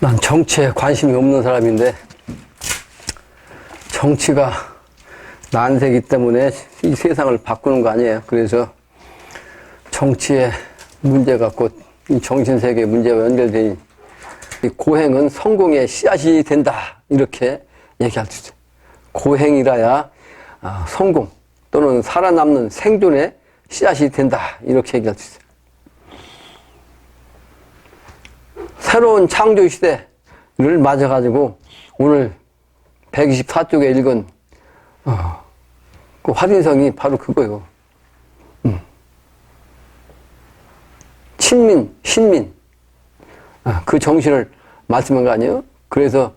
난 정치에 관심이 없는 사람인데 정치가 난세기 때문에 이 세상을 바꾸는 거 아니에요. 그래서 정치의 문제가 곧 이 정신세계의 문제와 연결되니 이 고행은 성공의 씨앗이 된다 이렇게 얘기할 수 있어요. 고행이라야 성공 또는 살아남는 생존의 씨앗이 된다 이렇게 얘기할 수 있어요. 새로운 창조 시대를 맞아가지고 오늘 124쪽에 읽은 그 화진성이 바로 그거예요. 친민, 신민 그 정신을 말씀한 거 아니에요? 그래서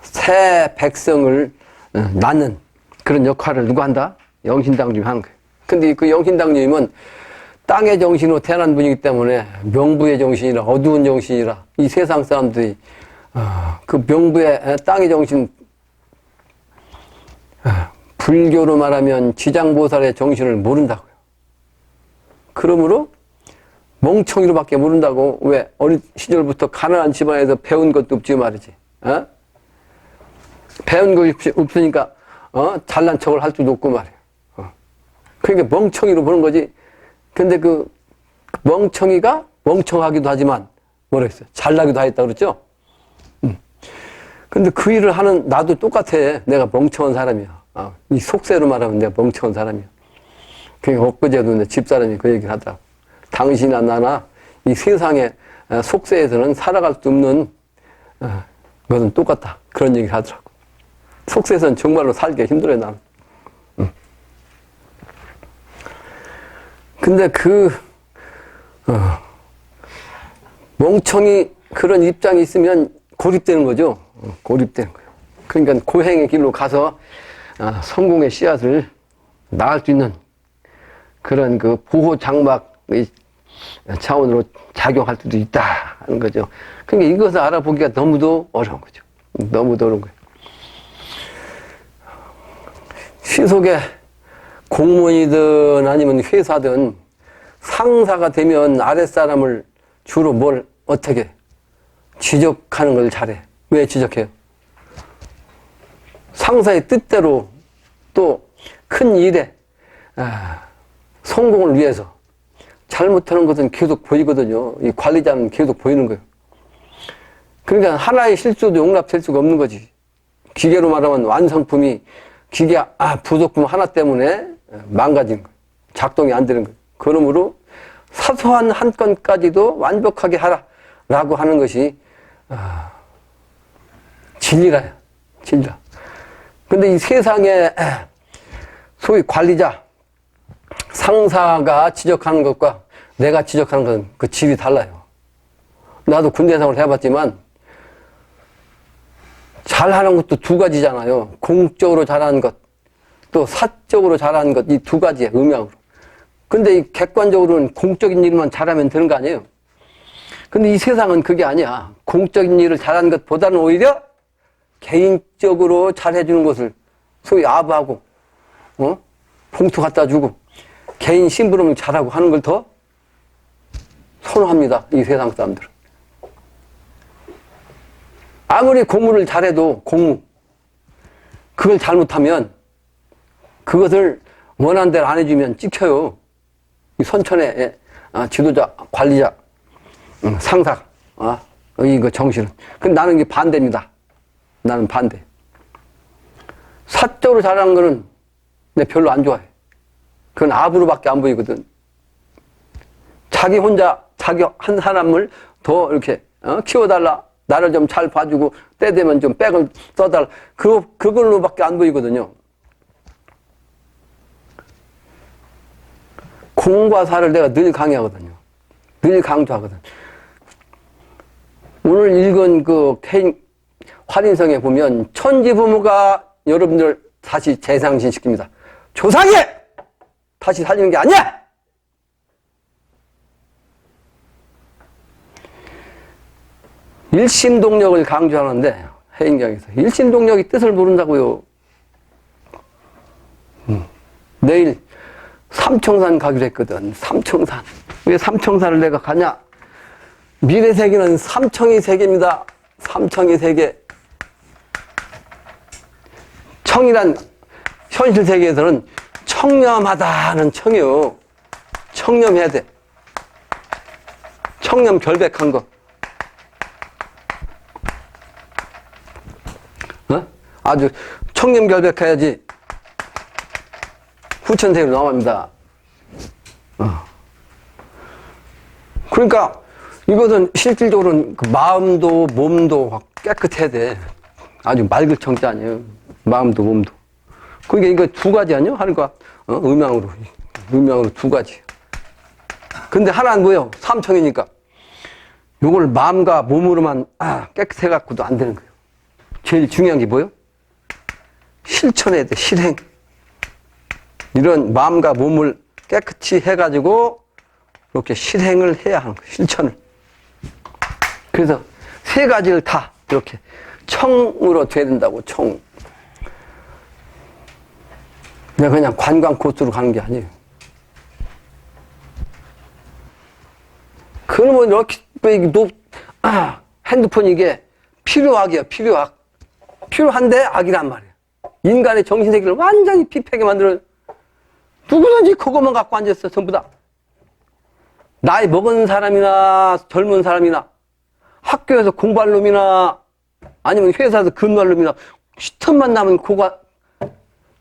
새 백성을 낳는 그런 역할을 누가 한다? 영신당주임이 하는 거예요. 근데 그 영신당주임은 땅의 정신으로 태어난 분이기 때문에 명부의 정신이라 어두운 정신이라 이 세상 사람들이 그 명부의 땅의 정신 불교로 말하면 지장보살의 정신을 모른다고요. 그러므로 멍청이로밖에 모른다고. 왜? 어린 시절부터 가난한 집안에서 배운 것도 없지 말이지. 배운 것이 없으니까 잘난 척을 할 수도 없고 말이야. 그러니까 멍청이로 보는 거지. 근데 그 멍청이가 멍청하기도 하지만 뭐라 했어요? 잘나기도 하였다 그랬죠? 근데 그 일을 하는 나도 똑같아. 내가 멍청한 사람이야. 이 속세로 말하면 내가 멍청한 사람이야. 그러니까 엊그제도 내 집사람이 그 얘기를 하더라고. 당신이나 나나 이 세상의 속세에서는 살아갈 수 없는 것은 똑같다. 그런 얘기를 하더라고. 속세에서는 정말로 살기 힘들어요, 나는. 근데 멍청이 그런 입장이 있으면 고립되는 거죠. 고립되는 거예요. 그러니까 고행의 길로 가서 성공의 씨앗을 낳을 수 있는 그런 그 보호 장막의 차원으로 작용할 수도 있다 하는 거죠. 그러니까 이것을 알아보기가 너무도 어려운 거죠. 너무도 어려운 거예요. 시속에 공무원이든 아니면 회사든 상사가 되면 아랫사람을 주로 뭘 어떻게 지적하는 걸 잘해. 왜 지적해요? 상사의 뜻대로 또 큰 일에 성공을 위해서 잘못하는 것은 계속 보이거든요. 이 관리자는 계속 보이는 거예요. 그러니까 하나의 실수도 용납될 수가 없는 거지. 기계로 말하면 완성품이 기계 부속품 하나 때문에 망가지는 거예요. 작동이 안 되는 거예요. 그러므로 사소한 한 건까지도 완벽하게 하라라고 하는 것이 진리라요. 진리라. 근데 이 세상에 소위 관리자, 상사가 지적하는 것과 내가 지적하는 건 그 질이 달라요. 나도 군대 생활을 해봤지만 잘하는 것도 두 가지잖아요. 공적으로 잘하는 것, 또 사적으로 잘하는 것, 이 두 가지의 음향으로. 근데 이 객관적으로는 공적인 일만 잘하면 되는 거 아니에요? 근데 이 세상은 그게 아니야. 공적인 일을 잘하는 것보다는 오히려 개인적으로 잘해주는 것을 소위 아부하고, 봉투 갖다 주고, 개인 심부름을 잘하고 하는 걸 더 선호합니다. 이 세상 사람들은. 아무리 공무를 잘해도 공무, 그걸 잘못하면 그것을 원하는 대로 안 해주면 찍혀요. 이 선천의 지도자, 관리자, 상사, 이 정신은. 근데 나는 이게 반대입니다. 나는 반대. 사적으로 잘하는 거는 내 별로 안 좋아해. 그건 아부로밖에 안 보이거든. 자기 혼자 자기 한 사람을 더 이렇게 키워달라. 나를 좀 잘 봐주고 때 되면 좀 백을 써달라. 그걸로밖에 안 보이거든요. 공과 사를 내가 늘 강의하거든요. 늘 강조하거든. 오늘 읽은 그 화진성에 보면 천지부모가 여러분들 다시 재상신시킵니다. 조상에 다시 살리는 게 아니야! 일심동력을 강조하는데 해인경에서 일심동력이 뜻을 모른다고요. 내일 삼청산 가기로 했거든. 삼청산. 왜 삼청산을 내가 가냐? 미래세계는 삼청이 세계입니다. 삼청의 세계. 청이란 현실 세계에서는 청렴하다는 청이요. 청렴해야 돼. 청렴 결백한 거. 어? 아주 청렴 결백해야지 후천세계로 나옵니다. 그러니까 이것은 실질적으로는 그 마음도 몸도 깨끗해야 돼. 아주 맑을 청자 아니에요. 마음도 몸도. 그러니까 이거 두 가지 아니에요? 하루가 음양으로 두 가지. 근데 하나는 뭐예요? 삼청이니까. 요걸 마음과 몸으로만 깨끗해 갖고도 안 되는 거예요. 제일 중요한 게 뭐예요? 실천해야 돼. 실행. 이런 마음과 몸을 깨끗이 해가지고 이렇게 실행을 해야 하는 거예요. 실천을. 그래서 세 가지를 다 이렇게 청으로 돼야 된다고. 청. 내가 그냥 관광 코스로 가는 게 아니에요. 그러면 이렇게 핸드폰 이게 필요악이야. 필요한데 악이란 말이에요. 인간의 정신세계를 완전히 피폐하게 만들어. 누구든지 그것만 갖고 앉았어. 전부 다. 나이 먹은 사람이나 젊은 사람이나 학교에서 공부할 놈이나 아니면 회사에서 근무할 놈이나 슈턴만 나면 그거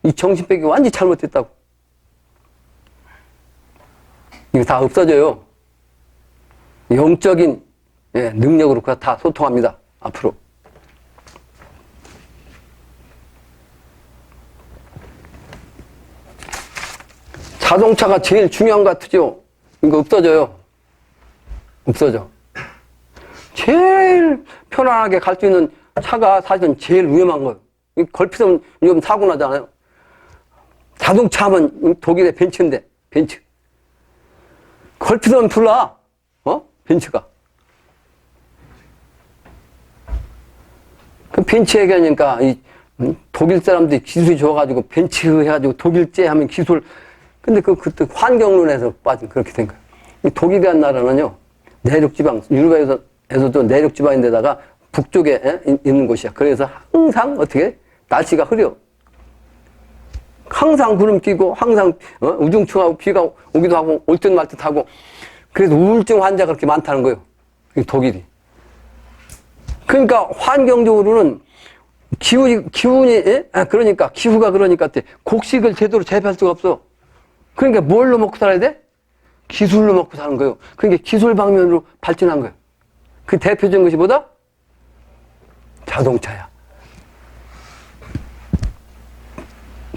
이 정신병이 완전히 잘못됐다고. 이거 다 없어져요. 영적인 능력으로 그거 다 소통합니다. 앞으로. 자동차가 제일 중요한 것 같죠? 이거 없어져요. 없어져. 제일 편안하게 갈 수 있는 차가 사실은 제일 위험한 거예요. 걸핏하면 요즘 사고 나잖아요. 자동차 하면 독일의 벤츠인데, 벤츠. 걸핏하면 불나. 벤츠가. 그 벤츠 얘기하니까 독일 사람들이 기술이 좋아가지고 벤츠 해가지고 독일제 하면 기술. 근데 그때 환경론에서 빠진 그렇게 된 거예요. 이 독일이라는 나라는요, 내륙지방, 유럽에서도 내륙지방인데다가 북쪽에 있는 곳이야. 그래서 항상 어떻게? 날씨가 흐려. 항상 구름 끼고, 항상 우중충하고 비가 오기도 하고, 올 듯 말 듯 하고. 그래서 우울증 환자가 그렇게 많다는 거예요. 이 독일이. 그러니까 환경적으로는 기운이, 그러니까, 기후가 그러니까 곡식을 제대로 재배할 수가 없어. 그러니까 뭘로 먹고 살아야 돼? 기술로 먹고 사는 거예요. 그러니까 기술 방면으로 발전한 거예요. 그 대표적인 것이 뭐다? 자동차야.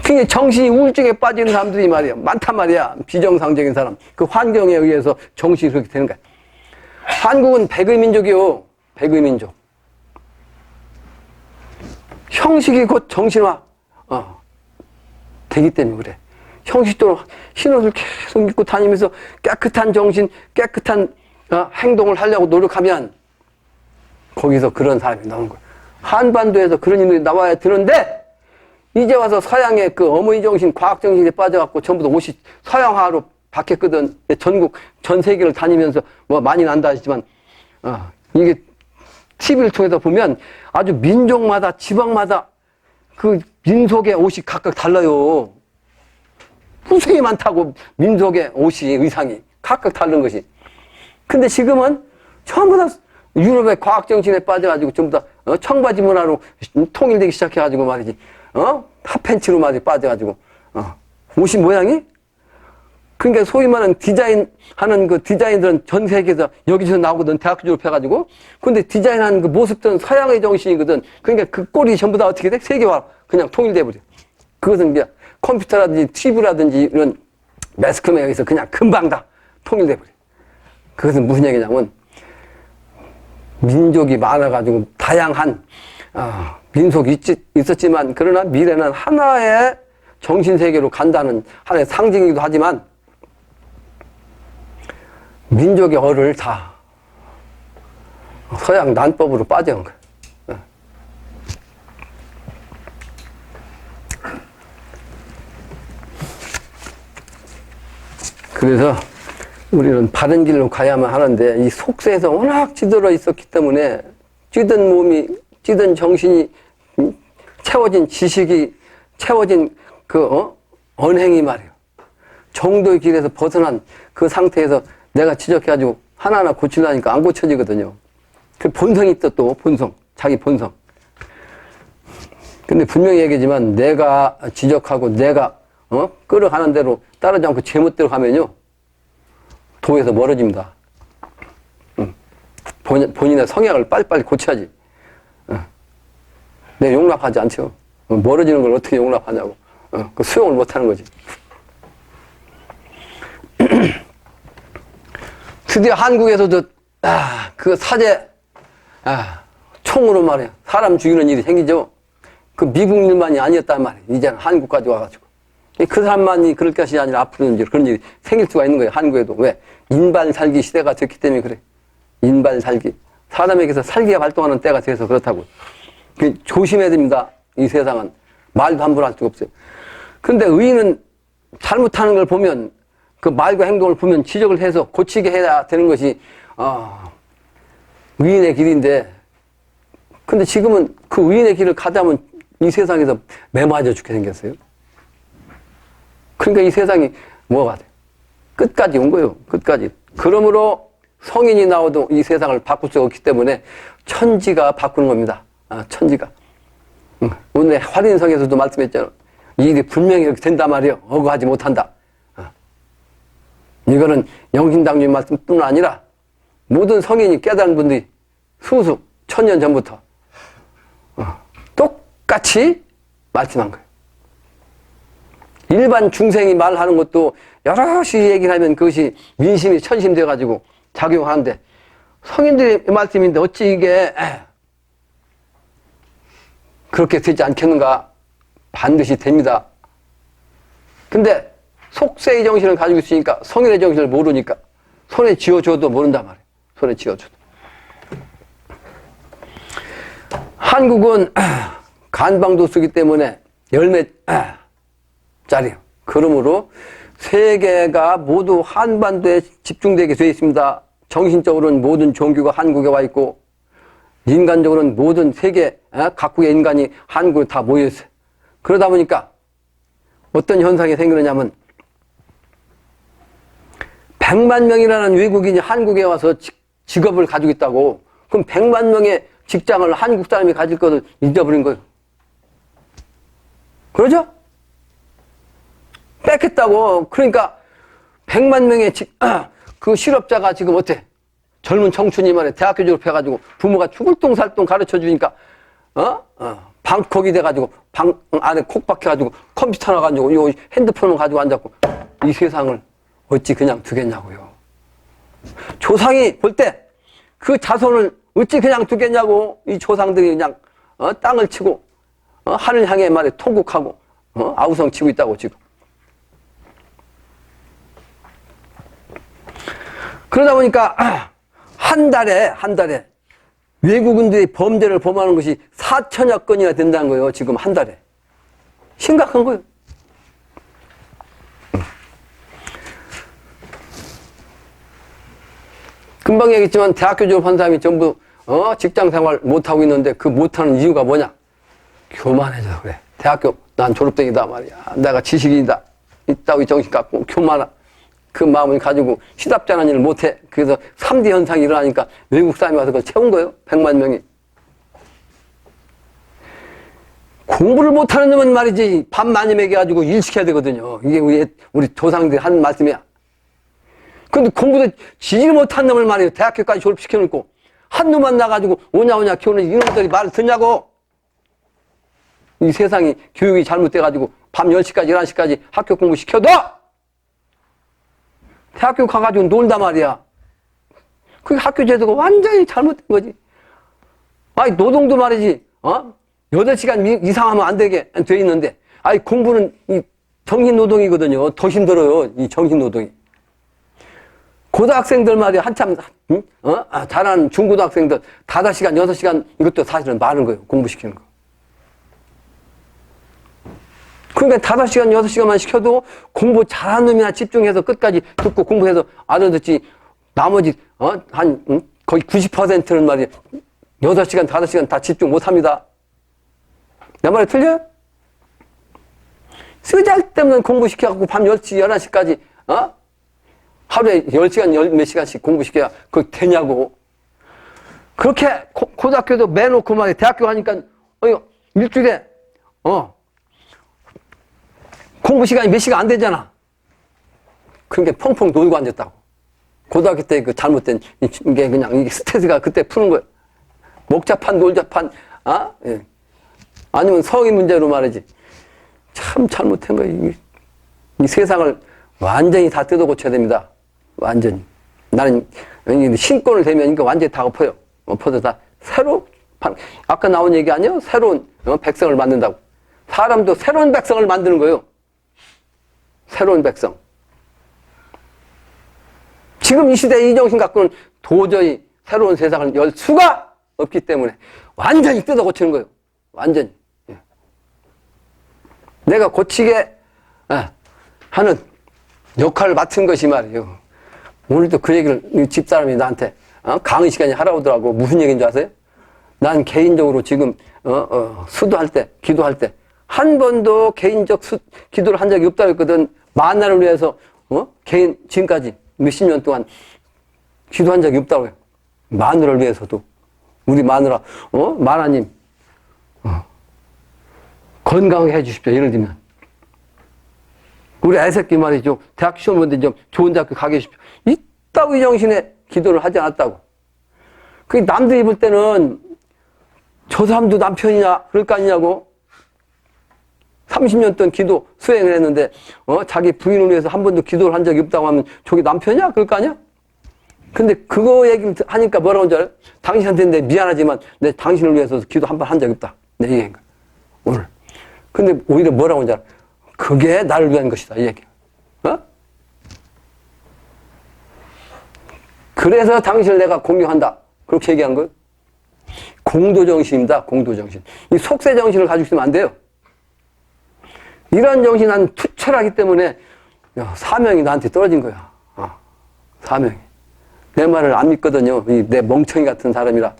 그게 정신이 우울증에 빠지는 사람들이 말이야. 많단 말이야. 비정상적인 사람. 그 환경에 의해서 정신이 그렇게 되는 거야. 한국은 백의 민족이요. 백의 민족. 형식이 곧 정신화 되기 때문에 그래. 형식적으로 흰 옷을 계속 입고 다니면서 깨끗한 정신, 깨끗한 행동을 하려고 노력하면 거기서 그런 사람이 나오는 거야. 한반도에서 그런 인물이 나와야 되는데 이제 와서 서양의 그 어머니 정신, 과학 정신에 빠져갖고 전부 다 옷이 서양화로 바뀌었거든. 전국, 전 세계를 다니면서 뭐 많이 난다 하시지만 이게 TV를 통해서 보면 아주 민족마다, 지방마다 그 민속의 옷이 각각 달라요. 무수히 많다고 민족의 옷이, 의상이 각각 다른 것이. 근데 지금은 전부 다 유럽의 과학정신에 빠져가지고 전부 다 청바지 문화로 통일되기 시작해가지고 말이지. 핫팬츠로 말이 빠져가지고 옷이 모양이. 그러니까 소위 말하는 디자인 하는 그 디자인들은 전 세계에서 여기저기서 나오거든. 대학교 졸업해가지고. 근데 디자인하는 그 모습들은 서양의 정신이거든. 그러니까 그 꼴이 전부 다 어떻게 돼? 세계화 그냥 통일돼버려. 그것은 이제 컴퓨터라든지 TV라든지 이런 매스컴에 의해서 그냥 금방 다 통일돼버려. 그것은 무슨 얘기냐면 민족이 많아가지고 다양한 민속이 있었지만 그러나 미래는 하나의 정신세계로 간다는 하나의 상징이기도 하지만 민족의 얼을 다 서양 난법으로 빠져온 거예요. 그래서 우리는 바른 길로 가야만 하는데 이 속세에서 워낙 찌들어 있었기 때문에 찌든 몸이, 찌든 정신이, 채워진 지식이, 채워진 언행이 말이에요. 정도의 길에서 벗어난 그 상태에서 내가 지적해가지고 하나하나 고치려니까 안 고쳐지거든요. 그 본성이 있다, 또, 본성. 자기 본성. 근데 분명히 얘기하지만 내가 지적하고 내가, 끌어가는 대로 따르지 않고 제멋대로 가면요. 도에서 멀어집니다. 본인의 성향을 빨리빨리 고쳐야지. 내가 용납하지 않죠. 멀어지는 걸 어떻게 용납하냐고. 그 수용을 못하는 거지. 드디어 한국에서도 그 사제 총으로 말이야 사람 죽이는 일이 생기죠. 그 미국 일만이 아니었단 말이야. 이제는 한국까지 와가지고 그 사람만이 그럴 것이 아니라 앞으로는 이제 그런 일이 생길 수가 있는 거예요. 한국에도. 왜? 인발살기 시대가 됐기 때문에 그래. 인발살기. 사람에게서 살기가 발동하는 때가 돼서 그렇다고. 조심해야 됩니다. 이 세상은. 말도 함부로 할 수가 없어요. 그런데 의인은 잘못하는 걸 보면 그 말과 행동을 보면 지적을 해서 고치게 해야 되는 것이 의인의 길인데, 근데 지금은 그 의인의 길을 가자면 이 세상에서 매맞아 죽게 생겼어요. 그러니까 이 세상이 뭐가 돼? 끝까지 온 거예요. 끝까지. 그러므로 성인이 나와도 이 세상을 바꿀 수 없기 때문에 천지가 바꾸는 겁니다. 천지가. 오늘 화린성에서도 말씀했잖아요. 이 일이 분명히 이렇게 된단 말이에요. 어거하지 못한다. 이거는 영신당주의 말씀뿐 아니라 모든 성인이 깨달은 분들이 수수 천년 전부터 똑같이 말씀한 거예요. 일반 중생이 말하는 것도 여럿이 얘기를 하면 그것이 민심이 천심돼가지고 작용하는데, 성인들의 말씀인데 어찌 이게 그렇게 되지 않겠는가? 반드시 됩니다. 근데 속세의 정신을 가지고 있으니까 성인의 정신을 모르니까 손에 쥐어줘도 모른단 말이에요. 손에 쥐어줘도. 한국은 간방도 쓰기 때문에 10매짜리예요. 그러므로 세계가 모두 한반도에 집중되게 되어 있습니다. 정신적으로는 모든 종교가 한국에 와 있고, 인간적으로는 모든 세계 각국의 인간이 한국에 다 모여 있어요. 그러다 보니까 어떤 현상이 생기느냐면 100만 명이라는 외국인이 한국에 와서 직업을 가지고 있다고. 그럼 100만 명의 직장을 한국 사람이 가질 것을 잊어버린 거예요. 그러죠? 뺏겠다고. 그러니까 100만 명의 그 실업자가 지금 어때? 젊은 청춘이 말이야. 대학교 졸업해가지고 부모가 죽을 똥살똥 가르쳐 주니까 방콕이 돼가지고 방 안에 콕 박혀가지고 컴퓨터 하나 가지고 요 핸드폰을 가지고 앉았고, 이 세상을 어찌 그냥 두겠냐고요. 조상이 볼 때 그 자손을 어찌 그냥 두겠냐고. 이 조상들이 그냥 땅을 치고 하늘 향해 말에 통곡하고 아우성 치고 있다고 지금. 그러다 보니까 한 달에 외국인들이 범죄를 범하는 것이 4천여 건이나 된다는 거예요. 지금 한 달에. 심각한 거예요. 금방 얘기했지만 대학교 졸업한 사람이 전부 직장 생활 못하고 있는데 그 못하는 이유가 뭐냐? 교만해져서 그래. 대학교 난 졸업생이다 말이야. 내가 지식인이다. 이따위 정신 갖고 교만한 그 마음을 가지고 시답지 않은 일을 못해. 그래서 3D 현상이 일어나니까 외국 사람이 와서 그걸 채운 거예요. 100만 명이. 공부를 못하는 놈은 말이지 밥 많이 먹여가지고 일 시켜야 되거든요. 이게 우리 조상들이 하는 말씀이야. 근데 공부도 지지를 못한 놈을 말이에요. 대학교까지 졸업시켜놓고 한 놈만 나가지고 오냐 키우는 이놈들이 말을 듣냐고. 이 세상이 교육이 잘못돼가지고 밤 10시까지 11시까지 학교 공부 시켜도 대학교 가가지고 놀다 말이야. 그게 학교 제도가 완전히 잘못된 거지. 아니 노동도 말이지 8시간 이상 하면 안 되게 돼 있는데, 아니 공부는 이 정신노동이거든요. 더 힘들어요. 이 정신노동이. 고등학생들 말이야. 한참 잘하는 중고등학생들 5시간 6시간 이것도 사실은 많은 거예요. 공부시키는 거. 그러니까 5시간 6시간만 시켜도 공부 잘하는 놈이나 집중해서 끝까지 듣고 공부해서 알아듣지, 나머지 거의 90%는 말이야 6시간, 5시간 다 집중 못 합니다. 내 말이 틀려요? 쓰잘데없는 공부시켜갖고 밤 10시, 11시까지, 하루에 10시간, 몇 시간씩 공부시켜야 그거 되냐고. 그렇게 고등학교도 매놓고 말이야. 대학교 가니까, 일주일에, 공부 시간이 몇 시간 안 되잖아. 그러니까 펑펑 놀고 앉았다고. 고등학교 때 그 잘못된, 이게 그냥, 이게 스트레스가 그때 푸는 거야. 목자판, 놀자판, 예. 아니면 성의 문제로 말이지. 참 잘못한 거야. 이 세상을 완전히 다 뜯어 고쳐야 됩니다. 완전히. 나는 신권을 대면 완전히 다 엎어요. 엎어서 다 새로, 아까 나온 얘기 아니에요? 새로운 백성을 만든다고. 사람도 새로운 백성을 만드는 거예요. 새로운 백성. 지금 이 시대 이 정신 갖고는 도저히 새로운 세상을 열 수가 없기 때문에 완전히 뜯어 고치는 거예요. 완전히. 내가 고치게 하는 역할을 맡은 것이 말이에요. 오늘도 그 얘기를 집사람이 나한테 강의 시간에 하라고 하더라고. 무슨 얘기인 줄 아세요? 난 개인적으로 지금 수도할 때, 기도할 때 한 번도 개인적 기도를 한 적이 없다고 했거든. 만나를 위해서 개인 지금까지 몇십 년 동안 기도한 적이 없다고 해요. 마누라를 위해서도. 우리 마누라 마나님 건강하게 해주십시오. 예를 들면 우리 애새끼 말이죠. 대학 시험 보는데 좀 좋은 대학교 가게 해주십시오. 이따위 정신에 기도를 하지 않았다고. 그 남들이 볼 때는 저 사람도 남편이냐 그럴 거 아니냐고. 30년 동안 기도 수행을 했는데 자기 부인을 위해서 한 번도 기도를 한 적이 없다고 하면 저게 남편이야? 그럴 거 아니야? 근데 그거 얘기를 하니까 뭐라고 하는 줄 알아요? 당신한테 내 미안하지만 내 당신을 위해서 기도 한 번 한 적이 없다. 내 얘기인 거야. 오늘. 근데 오히려 뭐라고 하는 줄 알아? 그게 나를 위한 것이다. 이 얘기. 그래서 당신을 내가 공경한다. 그렇게 얘기한 거예요. 공도정신입니다. 공도정신. 이 속세정신을 가지고 있으면 안 돼요. 이런 정신 난 투철하기 때문에 사명이 나한테 떨어진 거야. 사명이. 내 말을 안 믿거든요. 내 멍청이 같은 사람이라.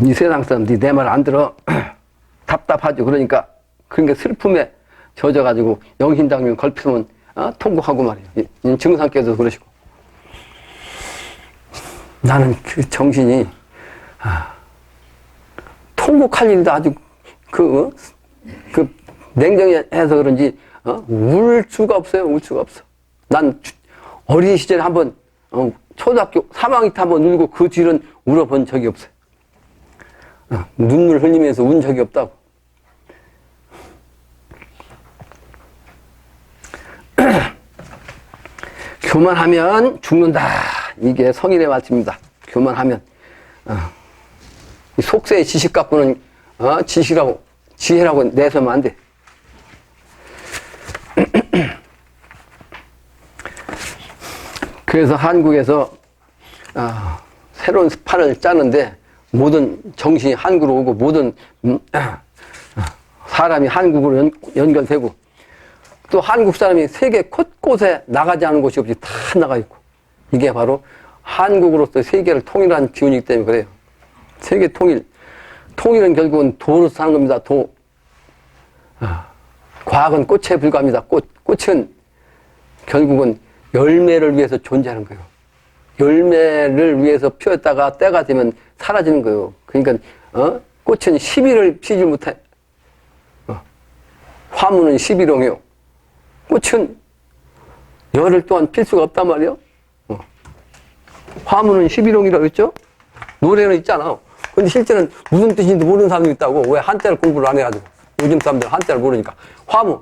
이 세상 사람들이 내 말을 안 들어. 답답하죠. 그러니까 슬픔에 젖어가지고 영신당면 걸피면 통곡하고 말이에요. 증상께서 그러시고. 나는 그 정신이 통곡할 일도 아주 냉정해서 그런지 울 수가 없어요. 울 수가 없어. 난 어린 시절에 한번 초등학교 3학년 때 한번 울고 그 뒤로는 울어본 적이 없어요. 눈물 흘리면서 운 적이 없다고. 교만하면 죽는다. 이게 성인의 말씀입니다. 교만하면 이 속세의 지식 갖고는 지혜라고 내서면 안 돼. 그래서 한국에서 새로운 판을 짜는데 모든 정신이 한국으로 오고 모든 사람이 한국으로 연결되고 또 한국 사람이 세계 곳곳에 나가지 않은 곳이 없이 다 나가 있고 이게 바로 한국으로서 세계를 통일한 기운이기 때문에 그래요. 세계 통일. 통일은 결국은 도로서 사는 겁니다. 도. 과학은 꽃에 불과합니다. 꽃은 결국은 열매를 위해서 존재하는 거예요. 열매를 위해서 피었다가 때가 되면 사라지는 거예요. 그러니까 꽃은 시비를 피지 못해. 화무는 시비롱이요. 꽃은 열흘 동안 필 수가 없단 말이에요. 화무는 시비롱이라고 했죠? 노래는 있잖아. 근데 실제는 무슨 뜻인지 모르는 사람도 있다고. 왜 한자를 공부를 안 해가지고. 요즘 사람들은 한자를 모르니까. 화무.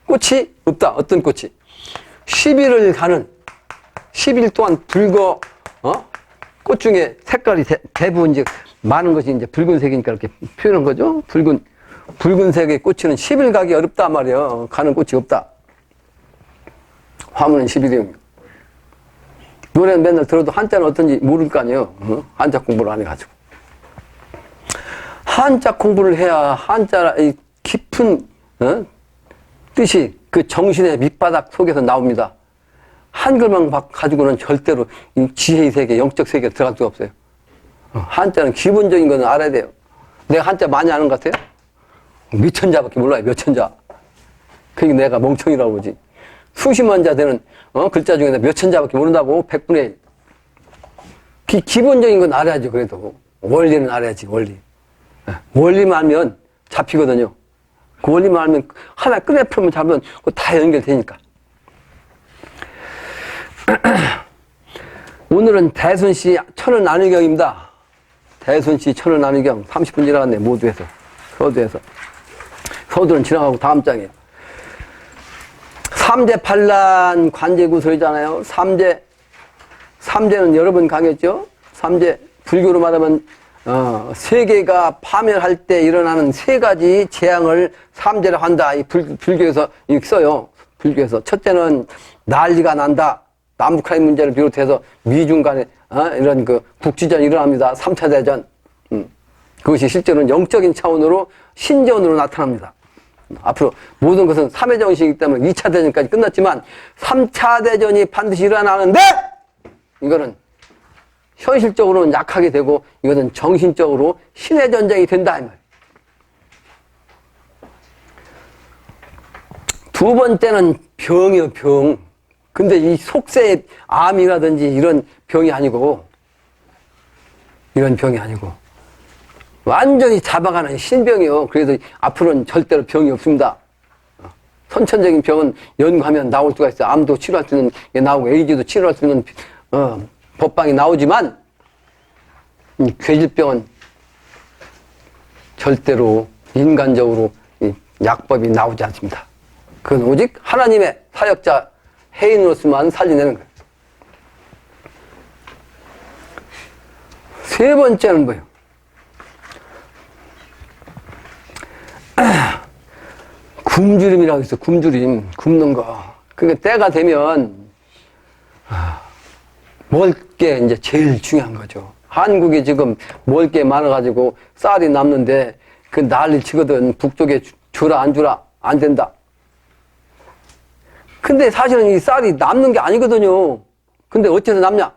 꽃이 없다. 어떤 꽃이. 10일을 가는 10일 동안 꽃 중에 색깔이 대부분 이제 많은 것이 이제 붉은색이니까 이렇게 표현한 거죠. 붉은색의 꽃은 10일 가기 어렵단 말이에요. 가는 꽃이 없다. 화무는 10일이요. 노래는 맨날 들어도 한자는 어떤지 모를 거 아니에요. 한자 공부를 안 해가지고. 한자 공부를 해야 한자의 깊은 뜻이 그 정신의 밑바닥 속에서 나옵니다. 한글만 가지고는 절대로 이 지혜의 세계, 영적 세계에 들어갈 수가 없어요. 한자는 기본적인 건 알아야 돼요. 내가 한자 많이 아는 것 같아요? 몇 천자밖에 몰라요, 몇 천자. 그러니까 내가 멍청이라고 그러지. 수십만 자 되는, 글자 중에 몇 천자밖에 모른다고, 100분의 1. 기본적인 건 알아야죠, 그래도. 원리는 알아야지, 원리. 원리만 알면 잡히거든요. 그 원리만 알면 하나 끄내 풀면 잡으면 그거 다 연결되니까. 오늘은 대순씨 천은나누경입니다. 대순씨 천은나누경 30분 지나갔네, 모두에서. 서두에서. 서두는 지나가고 다음 장이에요. 삼재팔란 관제구설이잖아요. 삼재는 여러분 강했죠? 삼재, 불교로 말하면, 세계가 파멸할 때 일어나는 세 가지 재앙을 삼재라고 한다. 이 불교에서 써요. 불교에서. 첫째는 난리가 난다. 남북한의 문제를 비롯해서 미중 간에, 이런 국지전이 일어납니다. 3차 대전. 그것이 실제로는 영적인 차원으로 신전으로 나타납니다. 앞으로 모든 것은 3회 정신이기 때문에 2차 대전까지 끝났지만 3차 대전이 반드시 일어나는데 이거는 현실적으로는 약하게 되고 이것은 정신적으로 신의 전쟁이 된다 이 말이에요. 두 번째는 병이요, 병. 근데 이 속세의 암이라든지 이런 병이 아니고 완전히 잡아가는 신병이요. 그래서 앞으로는 절대로 병이 없습니다. 선천적인 병은 연구하면 나올 수가 있어요. 암도 치료할 수 있는 게 나오고 에이즈도 치료할 수 있는 법방이 나오지만 괴질병은 절대로 인간적으로 약법이 나오지 않습니다. 그건 오직 하나님의 사역자 해인으로서만 살려내는 거예요. 세 번째는 뭐예요? 굶주림이라고 있어. 굶주림. 굶는 거. 그러니까 때가 되면 먹을 게 이제 제일 중요한 거죠. 한국이 지금 먹을 게 많아가지고 쌀이 남는데 그 난리 치거든. 북쪽에 주라 안 주라 안 된다. 근데 사실은 이 쌀이 남는 게 아니거든요. 근데 어째서 남냐?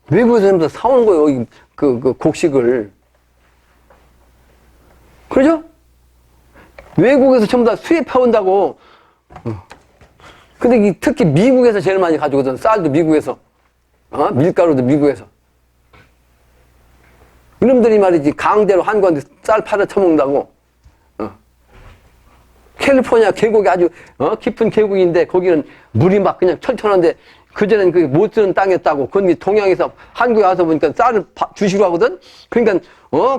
외국에서 사오는 거예요. 그 곡식을. 그러죠? 외국에서 전부 다 수입해온다고. 근데 특히 미국에서 제일 많이 가져오거든. 쌀도 미국에서. 밀가루도 미국에서. 이놈들이 말이지, 강제로 한국한테 쌀 팔아 처먹는다고. 캘리포니아 계곡이 아주, 깊은 계곡인데, 거기는 물이 막 그냥 철철한데, 그전엔 그게 못 쓰는 땅이었다고. 근데 동양에서 한국에 와서 보니까 쌀을 주시고 하거든? 그러니까,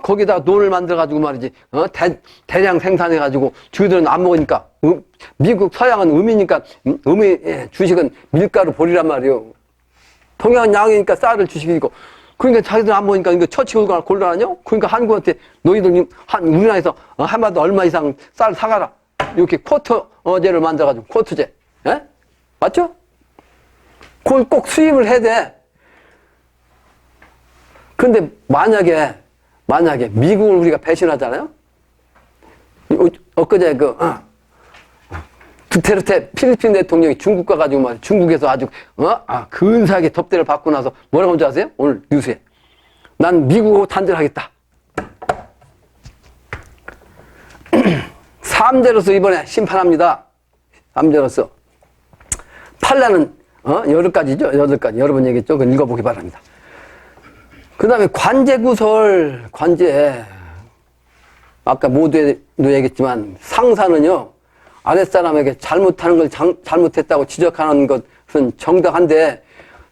거기다가 논을 만들어가지고 말이지, 대량 생산해가지고, 주들은 안 먹으니까, 미국 서양은 음이니까, 주식은 밀가루 보리란 말이에요. 동양은 양이니까 쌀을 주식이고, 그러니까 자기들 안 먹으니까 이거 처치고 곤란하냐? 그러니까 한국한테 너희들 우리나라에서 한마디 얼마 이상 쌀 사가라. 이렇게 쿼터제를 만들어가지고, 쿼터제. 예? 맞죠? 그걸 꼭 수입을 해야 돼. 근데 만약에 미국을 우리가 배신하잖아요? 엊그제 두테르테 필리핀 대통령이 중국 가가지고 말이야. 중국에서 아주, 근사하게 덮대를 받고 나서 뭐라고 한 줄 아세요? 오늘 뉴스에. 난 미국하고 단절하겠다. 3대로서 이번에 심판합니다. 3대로서. 판례는, 8가지죠? 8가지. 여러 번 얘기했죠? 그건 읽어보기 바랍니다. 그 다음에 관제구설, 관제. 아까 모두에도 얘기했지만, 상사는요, 아랫사람에게 잘못하는 걸 잘못했다고 지적하는 것은 정당한데,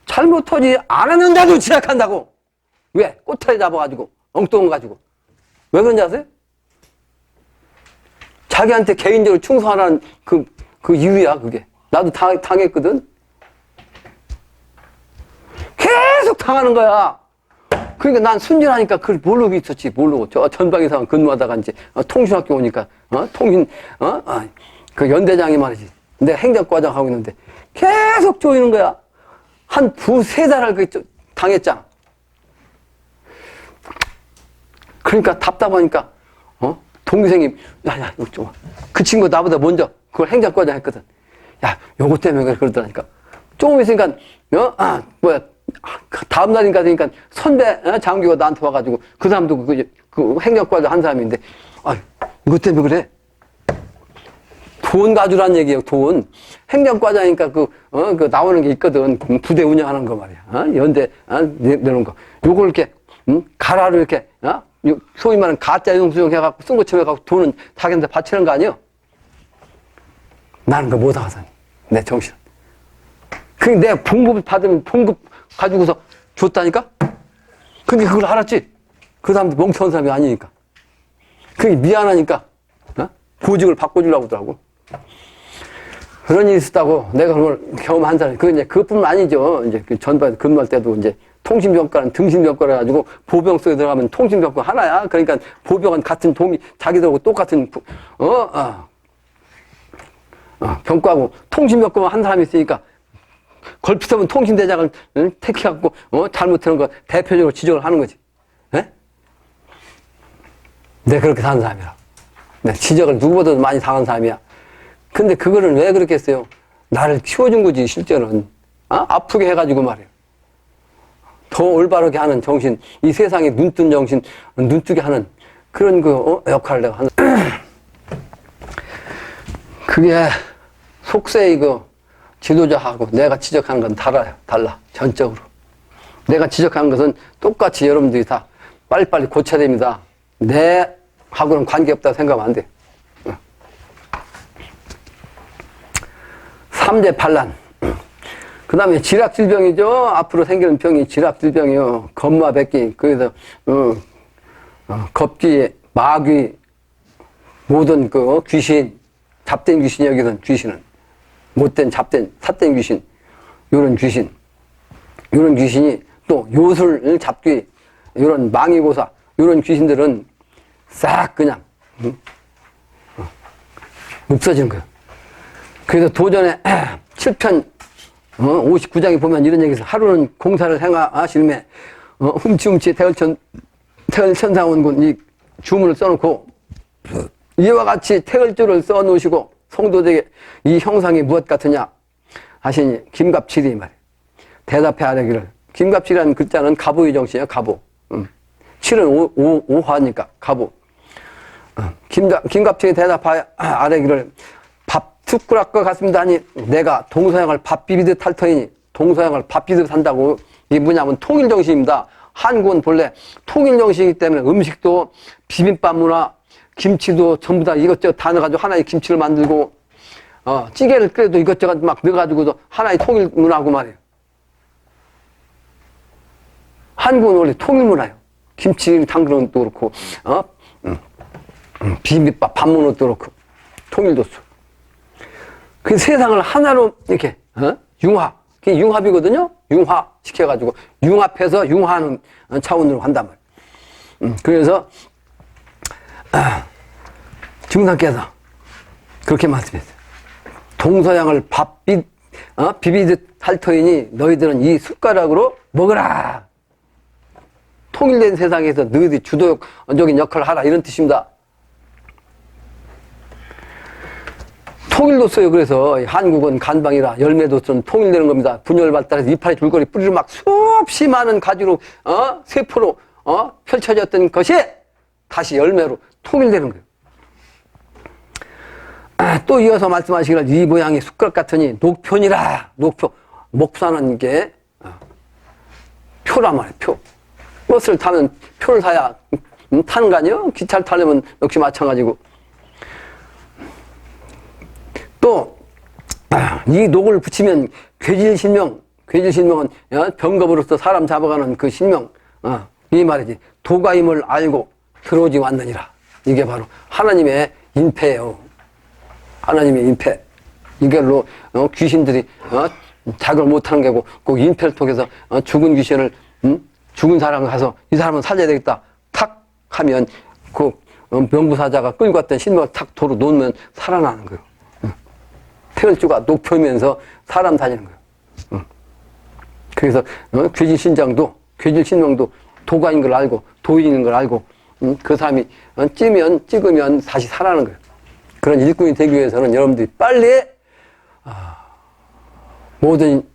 잘못하지 않았는데도 지적한다고! 왜? 꼬투리 잡아가지고, 엉뚱한 거 가지고. 왜 그런지 아세요? 자기한테 개인적으로 충성하라는 그 이유야, 그게. 나도 당했거든? 계속 당하는 거야. 그러니까 난 순진하니까 그걸 모르고 있었지, 모르고. 저 전방에서 근무하다가 이제, 통신학교 오니까, 그 연대장이 말이지. 내가 행정과장 하고 있는데, 계속 조이는 거야. 한 두세 달을 당했잖아. 그러니까 답답하니까, 동기생님, 야, 이거 좀, 그 친구 나보다 먼저 그걸 행정과장 했거든. 야, 요거 때문에 그러더라니까. 조금 있으니까, 다음날인가 되니까 선배 장교가 나한테 와가지고 그 사람도 그 행정과도 한 사람인데, 아, 이것 때문에 그래? 돈 가져란 얘기예요, 돈. 행정과장이니까 그 나오는 게 있거든. 부대 운영하는 거 말이야. 연대, 내놓은 거. 요걸 이렇게, 가라로 이렇게, 소위 말하는 가짜 영수증 해갖고 쓴 것처럼 해갖고 돈은 자기한테 바치는 거 아니에요? 나는 그거 못 하거든. 내 정신은. 그게 내가 봉급을 받으면 봉급 가지고서 줬다니까? 근데 그걸 알았지? 그 사람도 멍청한 사람이 아니니까. 그게 미안하니까, 보직을 바꿔주려고 하더라고. 그런 일이 있었다고 내가 그걸 경험한 사람이, 그것뿐만 아니죠. 이제 그 전반에 근무할 때도 이제 통신병과는 등신병과라 가지고 보병 속에 들어가면 통신병과 하나야. 그러니까 보병은 같은 자기들하고 똑같은, 병과고 통신병과만 한 사람이 있으니까 걸핏하면 통신대장을 택해갖고, 잘못하는 거 대표적으로 지적을 하는 거지. 예? 내가 그렇게 사는 사람이라. 내 지적을 누구보다도 많이 당한 사람이야. 근데 그거를 왜 그렇게 했어요? 나를 키워준 거지, 실제는. 아프게 해가지고 말이에요. 더 올바르게 하는 정신, 이 세상에 눈뜬 정신, 눈뜨게 하는 그런 역할을 내가 하는. 그게 속세의 지도자하고 내가 지적하는 건 달라, 전적으로. 내가 지적하는 것은 똑같이 여러분들이 다 빨리빨리 고쳐야 됩니다. 내하고는 관계없다고 생각하면 안 돼. 3대 반란. 그 다음에 지락질병이죠. 앞으로 생기는 병이 지락질병이요. 겁마백기. 그래서, 겁귀, 마귀, 모든 귀신, 잡된 귀신이 여기서는 귀신은. 못된, 잡된, 삿된 귀신. 요런 귀신. 요런 귀신이 또 요술, 잡귀, 요런 망이고사, 요런 귀신들은 싹 그냥, 없어지는 거예요. 그래서 도전에 7편 59장에 보면 이런 얘기에서 하루는 공사를 행하시름에 훔치훔치 태을천상원군 이 주문을 써놓고 이와 같이 태을조를 써놓으시고 성도에게 이 형상이 무엇 같으냐 하시니 김갑칠이 말이에요. 대답해 아뢰기를. 김갑칠이라는 글자는 가보의 정신이에요. 가보. 7은 오화니까 가보. 김갑칠이 대답해 아뢰기를 밥 숟가락과 같습니다 하니 내가 동서양을 밥 비비듯 할 터이니 동서양을 밥 비비듯 한다고 이게 뭐냐면 통일정신입니다. 한국은 본래 통일정신이기 때문에 음식도 비빔밥 문화 김치도 전부 다 이것저것 다 넣어가지고 하나의 김치를 만들고 찌개를 끓여도 이것저것 막 넣어가지고도 하나의 통일 문화고 말이에요. 한국은 원래 통일 문화예요. 김치 담그는 것도 그렇고 비빔밥 밥 먹는 것도 그렇고 통일도 써. 그 세상을 하나로 이렇게 융화, 그게 융합이거든요. 융화 시켜가지고 융합해서 융화하는 차원으로 한단 말이에요. 그래서 증상께서 그렇게 말씀했어요. 동서양을 비비듯 할 터이니 너희들은 이 숟가락으로 먹으라. 통일된 세상에서 너희들이 주도적인 역할을 하라 이런 뜻입니다. 통일도서요. 그래서 한국은 간방이라 열매도서는 통일되는 겁니다. 분열 발달해서 이파리 줄거리 뿌리로 막 수없이 많은 가지로 세포로 펼쳐졌던 것이 다시 열매로 통일되는 거예요. 또 이어서 말씀하시기를 이 모양이 숟가락 같으니 녹편이라. 녹표. 목사는 이게 표란 말이에요. 표. 버스를 타면 표를 사야 타는 거 아니에요? 기차를 타려면 역시 마찬가지고. 또 이 녹을 붙이면 괴질신명, 괴질신명은 병겁으로서 사람 잡아가는 그 신명, 이 말이지. 도가임을 알고 들어오지 않느니라. 이게 바로 하나님의 인패예요. 하나님의 인패. 이걸로 귀신들이 자극을 못하는 게고 꼭 인패를 통해서 죽은 귀신을 죽은 사람을 가서 이 사람은 살려야 되겠다 탁 하면 그 명부사자가 끌고 왔던 신명을 탁 도로 놓으면 살아나는 거예요. 태을주가 녹표면서 사람 다니는 거예요. 그래서 괴질신장도 괴질신명도 도가인 걸 알고 도인인 걸 알고 그 사람이 찍으면 다시 살아나는 거예요. 그런 일꾼이 되기 위해서는 여러분들이 빨리 모든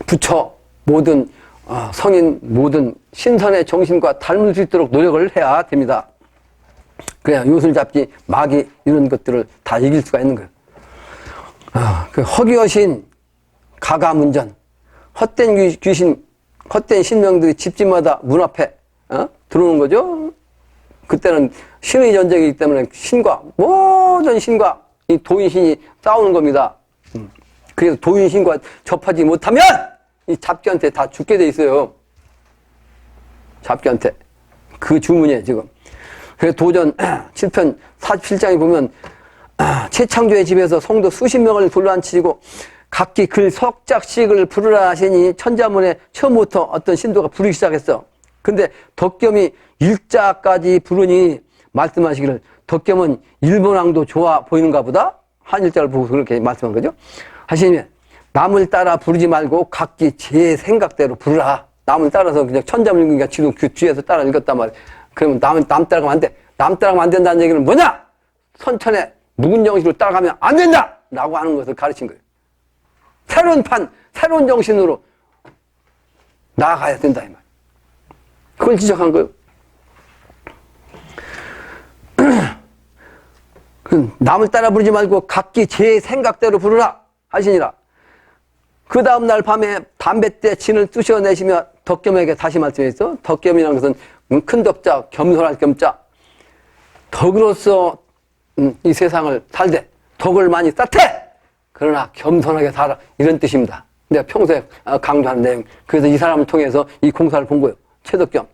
부처 모든 성인, 모든 신선의 정신과 닮을 수 있도록 노력을 해야 됩니다. 그래야 요술잡기, 마귀 이런 것들을 다 이길 수가 있는 거예요. 그 허기여신, 가가문전, 헛된 귀신, 헛된 신명들이 집집마다 문 앞에 들어오는 거죠. 그때는 신의 전쟁이기 때문에 신과, 모든 신과 이 도인신이 싸우는 겁니다. 그래서 도인신과 접하지 못하면 이 잡귀한테 다 죽게 돼 있어요. 잡귀한테. 그 주문이에요, 지금. 그래서 도전 7편 47장에 보면 최창조의 집에서 성도 수십 명을 둘러앉히고 각기 글 석작씩을 부르라 하시니 천자문에 처음부터 어떤 신도가 부르기 시작했어. 근데 덕겸이 일자까지 부르니 말씀하시기를 덕겸은 일본왕도 좋아 보이는가 보다? 한일자를 보고 그렇게 말씀한 거죠. 하시니 남을 따라 부르지 말고 각기 제 생각대로 부르라. 남을 따라서 그냥 천자문 읽으니까 지금 그 뒤에서 따라 읽었단 말이야. 그러면 남 따라가면 안 돼. 남 따라가면 안 된다는 얘기는 뭐냐? 선천의 묵은 정신으로 따라가면 안 된다! 라고 하는 것을 가르친 거예요. 새로운 판, 새로운 정신으로 나아가야 된다, 이 말. 그걸 지적한 거예요. 남을 따라 부르지 말고 각기 제 생각대로 부르라 하시니라. 그 다음날 밤에 담뱃대 진을 쑤셔내시며 덕겸에게 다시 말씀했어. 덕겸이라는 것은 큰 덕자, 겸손할 겸자. 덕으로서 이 세상을 살되 덕을 많이 쌓되 그러나 겸손하게 살아. 이런 뜻입니다. 내가 평소에 강조하는 내용. 그래서 이 사람을 통해서 이 공사를 본 거예요. 최덕겸.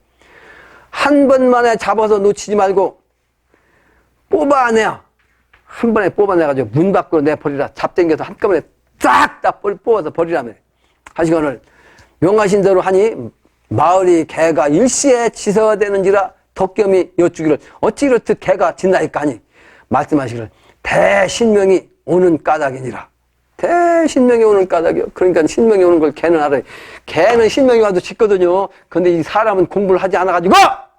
한 번만에 잡아서 놓치지 말고 뽑아내요. 한 번에 뽑아내가지고 문 밖으로 내버리라. 잡당겨서 한꺼번에 싹 다 뽑아서 버리라며 하시거늘 명하신 대로 하니 마을이 개가 일시에 치서되는지라 덕겸이 여쭈기를 어찌 이렇듯 개가 짖나이까 하니 말씀하시기를 대신명이 오는 까닭이니라. 대신명이 오는 까닭이요. 그러니까 신명이 오는 걸 개는 알아요. 개는 신명이 와도 짖거든요. 근데 이 사람은 공부를 하지 않아가지고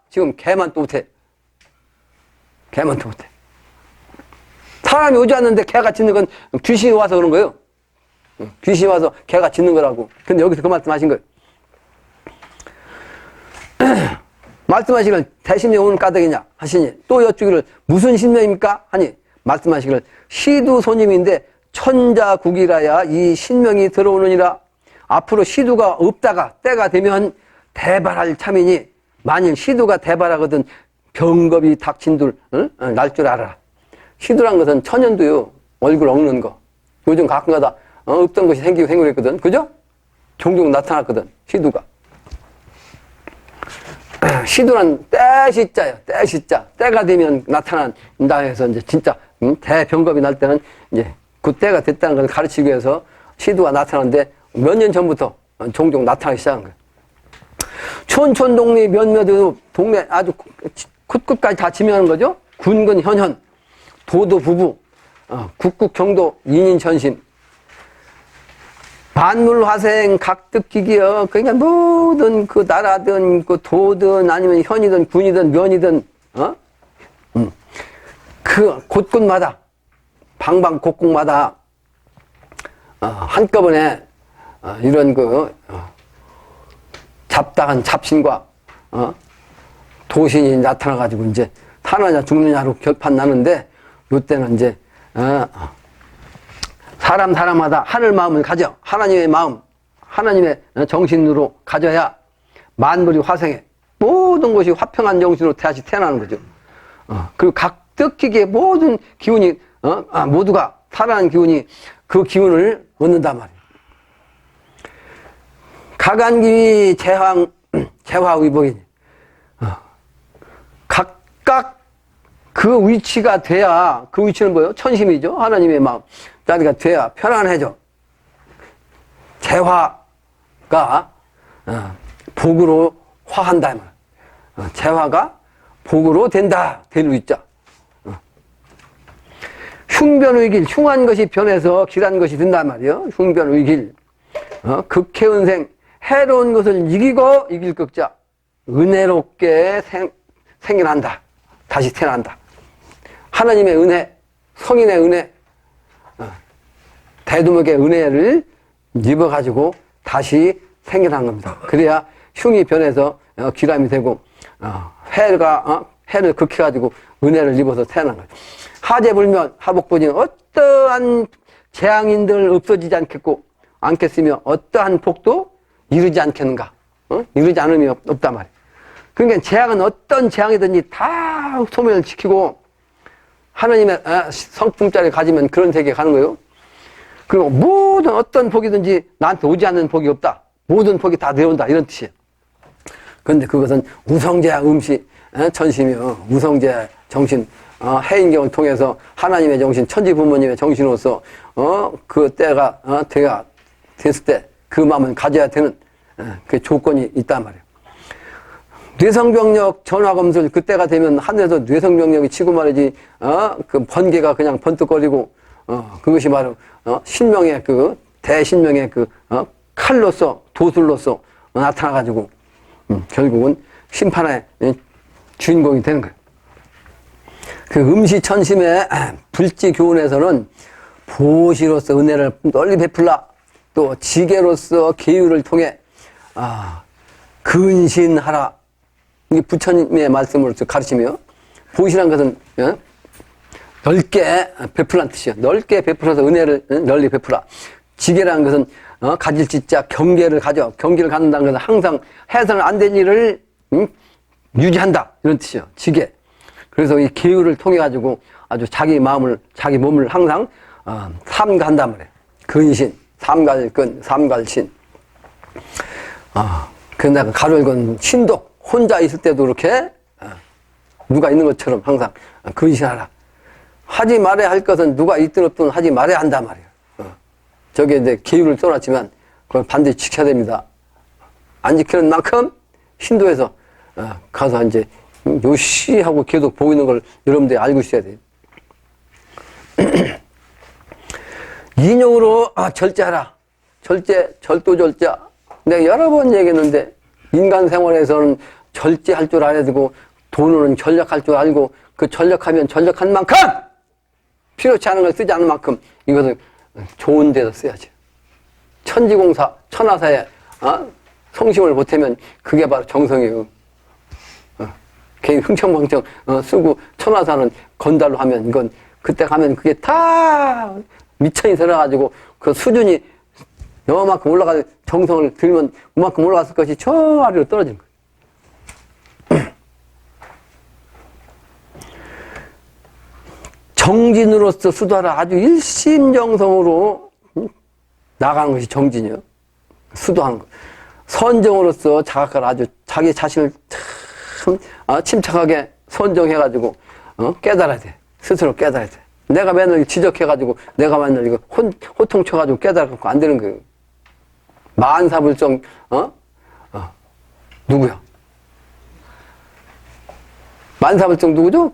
지금 개만 또 못해. 개만 또 못해. 사람이 오지 않는데 개가 짖는 건 귀신이 와서 그런 거예요. 귀신이 와서 개가 짖는 거라고. 근데 여기서 그 말씀 하신 거예요. 말씀하시기를 대신명이 오는 까닭이냐 하시니 또 여쭈기를 무슨 신명입니까? 하니 말씀하시기를 시두손님인데 천자국이라야 이 신명이 들어오느니라. 앞으로 시두가 없다가 때가 되면 대발할 참이니 만일 시두가 대발하거든 병겁이 닥친들 날 줄 알아라. 시두란 것은 천연두요. 얼굴 엉는 거. 요즘 가끔가다 없던 것이 생기고 그랬거든. 그죠? 종종 나타났거든. 시두가. 시두란 때시자예요. 때시자. 때가 되면 나타난다 해서 이제 진짜 대병겁이 날 때는 이제 그 때가 됐다는 걸 가르치기 위해서 시두가 나타나는데 몇 년 전부터 종종 나타나기 시작한 거예요. 촌촌동리 몇몇 동네 아주 굿굿까지 다 지명하는 거죠. 군근 현현 도도 부부 국국 경도 인인천심 반물화생 각득기기여. 그러니까 모든 그 나라든 그 도든 아니면 현이든 군이든 면이든 그 곳곳마다 방방곡곡마다 한꺼번에 이런 그 잡다한 잡신과 도신이 나타나가지고 이제 사느냐 죽느냐로 결판 나는데 요때는 이제 사람마다 하늘 마음을 가져. 하나님의 마음, 하나님의 정신으로 가져야 만물이 화생해. 모든 것이 화평한 정신으로 다시 태어나는 거죠. 그리고 각득기기의 모든 기운이 모두가 살아나는 기운이 그 기운을 얻는단 말이에요. 가간기위 재화의복이니 각각 그 위치가 돼야, 그 위치는 뭐예요? 천심이죠. 하나님의 마음. 자리가 돼야 편안해져. 재화가 복으로 화한다. 재화가 복으로 된다. 될 위자. 흉변의길, 흉한 것이 변해서 길한 것이 된단 말이에요. 흉변의길. 극해은생, 해로운 것을 이기고 이길 극자. 은혜롭게 생겨난다. 다시 태어난다. 하나님의 은혜, 성인의 은혜, 대두목의 은혜를 입어가지고 다시 생겨난 겁니다. 그래야 흉이 변해서 귀감이 되고 해를 극해가지고 은혜를 입어서 태어난 거예요. 하재불면 하복부진 어떠한 재앙인들 없어지지 않겠으며 어떠한 복도 이루지 않겠는가? 이루지 않음이 없단 말이에요. 그러니까 재앙은 어떤 재앙이든지 다 소멸을 지키고 하나님의 성품자를 가지면 그런 세계에 가는 거예요. 그리고 모든 어떤 복이든지 나한테 오지 않는 복이 없다. 모든 복이 다 내려온다. 이런 뜻이에요. 그런데 그것은 우성재 음시 천심이요. 우성재 정신 해인경을 통해서 하나님의 정신, 천지 부모님의 정신으로서 그 때가 됐을 때 그 마음을 가져야 되는 그 조건이 있단 말이에요. 뇌성병력 전화검술 그때가 되면 하늘에서 뇌성병력이 치고 말이지 그 번개가 그냥 번뜩거리고 그것이 바로 신명의 그 대신명의 그 칼로서 도술로서 나타나가지고 결국은 심판의 주인공이 되는 거예요. 그 음시천심의 불지교훈에서는 보시로서 은혜를 널리 베풀라, 또 지게로서 계율을 통해 근신하라. 이게 부처님의 말씀으로서 가르치며, 보시란 것은 넓게 베풀란 뜻이에요. 넓게 베풀어서 은혜를 널리 베풀라. 지게라는 것은 가질 지자 경계를 가져. 경계를 갖는다는 것은 항상 해서는 안 될 일을 유지한다. 이런 뜻이에요. 지게. 그래서 이 계율을 통해 가지고 아주 자기 마음을, 자기 몸을 항상 삼가한단 말이에요. 근신, 삼갈근, 삼갈신. 그런데 가로일건 신독, 혼자 있을 때도 그렇게 누가 있는 것처럼 항상 근신하라. 하지 말아야 할 것은 누가 있든 없든 하지 말아야 한단 말이에요. 저게 이제 계율을 써놨지만 그걸 반드시 지켜야 됩니다. 안 지키는 만큼 신도에서 가서 이제 요시하고 계속 보이는 걸 여러분들이 알고 있어야 돼요. 인용으로 절제하라. 절도절제. 내가 여러 번 얘기했는데 인간 생활에서는 절제할 줄 알아야 되고 돈으로는 전력할 줄 알고 그 전력하면 전력한 만큼 필요치 않은 걸 쓰지 않은 만큼 이것을 좋은 데서 써야지. 천지공사, 천하사에 성심을 보태면 그게 바로 정성이에요. 괜히 흥청망청 쓰고 천하사는 건달로 하면 이건 그때 가면 그게 다 미천이 들어가지고 그 수준이 요만큼 올라가서 정성을 들면 그만큼 올라갔을 것이 저 아래로 떨어지는 거예요. 정진으로서 수도하라. 아주 일심정성으로 나가는 것이 정진이요. 수도하는 거. 선정으로서 자각하라. 아주 자기 자신을 참 침착하게 선정해가지고 깨달아야 돼. 스스로 깨달아야 돼. 내가 맨날 지적해가지고 내가 맨날 이거 호통쳐가지고 깨달아갖고 안 되는 거예요. 만사불정 누구야? 만사불정 누구죠?